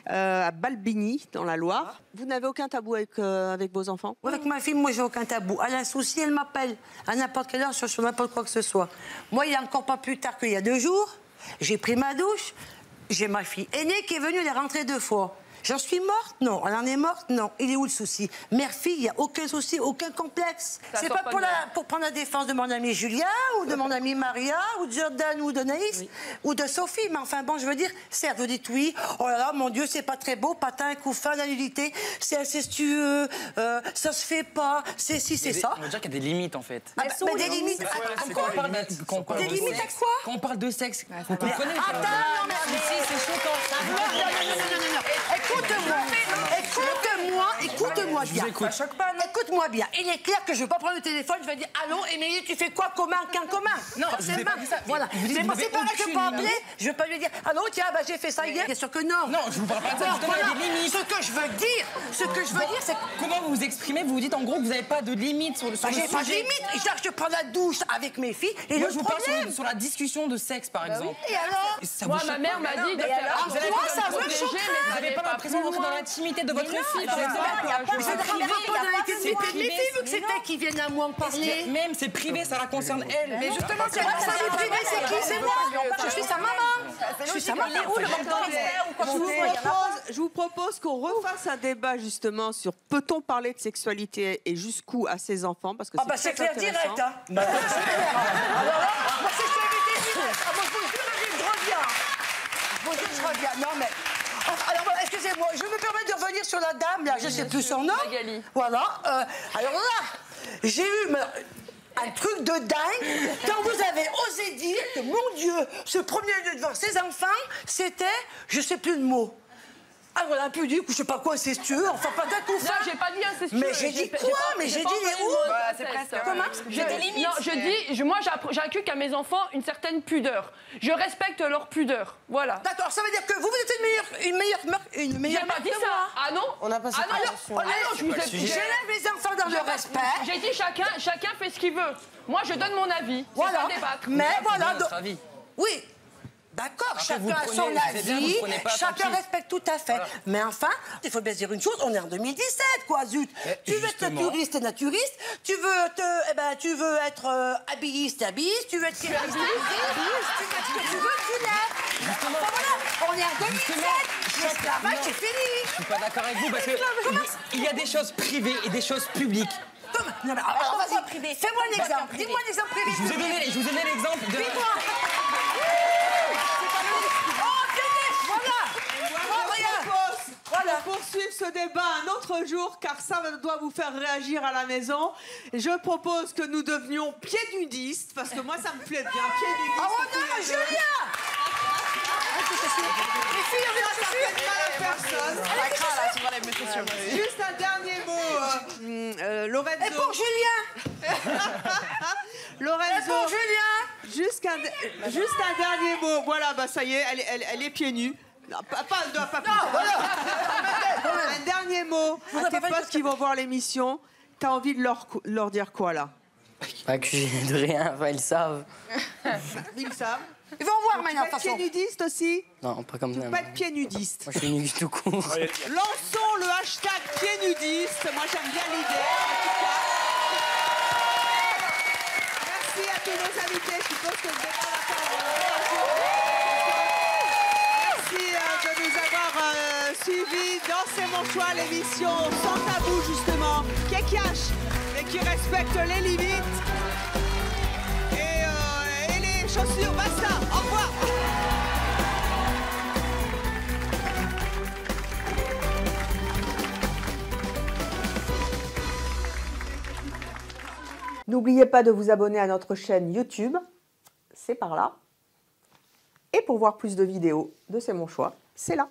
à Balbigny, dans la Loire. Vous n'avez aucun tabou avec vos enfants? Avec ma fille, moi, j'ai aucun tabou. Elle a un souci, elle m'appelle à n'importe quelle heure sur n'importe quoi que ce soit. Moi, il n'y a encore pas plus tard qu'il y a 2 jours, j'ai pris ma douche. J'ai ma fille aînée qui est venue, elle est rentrée 2 fois. J'en suis morte? Non. Elle en est morte? Non. Il est où le souci? Mère-fille, il n'y a aucun souci, aucun complexe. C'est pas pour prendre la défense de mon ami Julien, ou de mon ami Maria, ou de Jordan, ou de Naïs, ou de Sophie. Mais enfin, bon, je veux dire, certes, vous dites oui, oh là là, mon Dieu, c'est pas très beau, patin, coup fin, la nudité, c'est incestueux, ça se fait pas, c'est si, c'est ça. On veut dire qu'il y a des limites, en fait. Mais des limites à quoi? Des limites à quoi? Quand on parle de sexe, vous comprenez? Attends, non, mais c'est choquant. Écoute-moi bien. Écoute-moi bien. Il est clair que je ne vais pas prendre le téléphone, je vais dire allô, Émilie, tu fais quoi commun qu'un commun? Non, c'est pas ça. Voilà. C'est pas pareil que je peux appeler. Je ne vais pas lui dire allô, tiens, bah, j'ai fait ça hier. Bien sûr que non. Non, je vous parle pas de ça. Justement, il y a des limites. Ce que je veux dire, c'est comment vous vous exprimez? Vous vous dites en gros que vous n'avez pas de limite sur le sujet. J'ai pas de limite. Je prends la douche avec mes filles. Et moi, je vous parle sur la discussion de sexe, par exemple. Et alors? Moi, ma mère m'a dit de faire vous n'avez pas l'impression de rentrer dans l'intimité de votre fille, par exemple? C'est privé, vu que c'est elle qui vienne à moi en parler. Même, c'est privé, ça la concerne elle. Mais justement, c'est privé, c'est qui? C'est moi. Je suis sa maman. Je suis sa maman. Je vous propose qu'on refasse un débat justement sur peut-on parler de sexualité et jusqu'où à ses enfants, parce que c'est clair direct. Hein. Alors là, moi, si je suis invité direct. Moi, je reviens. Non, mais... Alors, excusez-moi, je me permets de revenir sur la dame, là, je ne sais plus son nom. Magali. Voilà. Alors là, j'ai eu un truc de dingue quand vous avez osé dire que, mon Dieu, se promener devant ses enfants, c'était, je ne sais plus le mot. Ah voilà, un peu du coup, je sais pas quoi, incestueux, enfin pas d'un coup. Non, j'ai pas dit incestueux. Mais j'ai dit quoi? Mais j'ai dit les où? C'est presque. Comment? J'ai des limites. Non, je dis, moi j'inculque à mes enfants une certaine pudeur. Je respecte leur pudeur. Voilà. D'accord, ça veut dire que vous êtes une meilleure J'ai pas dit ça. Ah non? On n'a pas cette j'élève les enfants dans le respect. J'ai dit chacun fait ce qu'il veut. Moi je donne mon avis. Voilà. C'est pas débattre. Mais voilà. Oui. D'accord, chacun a son avis, chacun respecte tout à fait. Voilà. Mais enfin, il faut bien dire une chose, on est en 2017, quoi, zut. Tu veux être naturiste, t'es naturiste. Tu veux être habilliste, habilliste. Tu veux être styliste, styliste. Tu veux ce que tu veux, tu l'es. Enfin, voilà, on est en 2017. L'esclavage, c'est fini. Je suis pas d'accord avec vous, parce qu'il y a des choses privées et des choses publiques. Non, mais alors, vas-y, privé. Fais-moi un exemple. Dis-moi un exemple privé. Je vous ai donné l'exemple de... Dis-moi. Voilà. Poursuivre ce débat un autre jour, car ça doit vous faire réagir à la maison. Je propose que nous devenions pieds nudistes, parce que moi ça me plaît bien, pieds nudistes. Oh non, Julien! Les filles, on est mal à personne. Juste un dernier mot, Lorenzo. Et pour Julien! Lorenzo. Et pour Julien! Juste un dernier mot. Voilà, bah ça y est, elle est pieds nus. Non, pas un dernier mot à tes potes qui vont voir l'émission. T'as envie de leur dire quoi, là? Pas que j'ai de rien, enfin, ils savent. Ils savent. Ils vont voir maintenant, de toute façon. Pieds nudistes aussi? Non, pas comme ça. Pas de pieds nudistes. Moi, je suis nu tout court. Lançons le hashtag pieds nudistes. Moi, j'aime bien l'idée. Merci à tous nos invités. Je suppose que vous êtes à la de nous avoir suivis dans C'est mon choix, l'émission sans tabou justement, qui est cash et qui respecte les limites et les chaussures. Basta, au revoir. N'oubliez pas de vous abonner à notre chaîne YouTube, c'est par là. Et pour voir plus de vidéos de C'est mon choix, c'est là.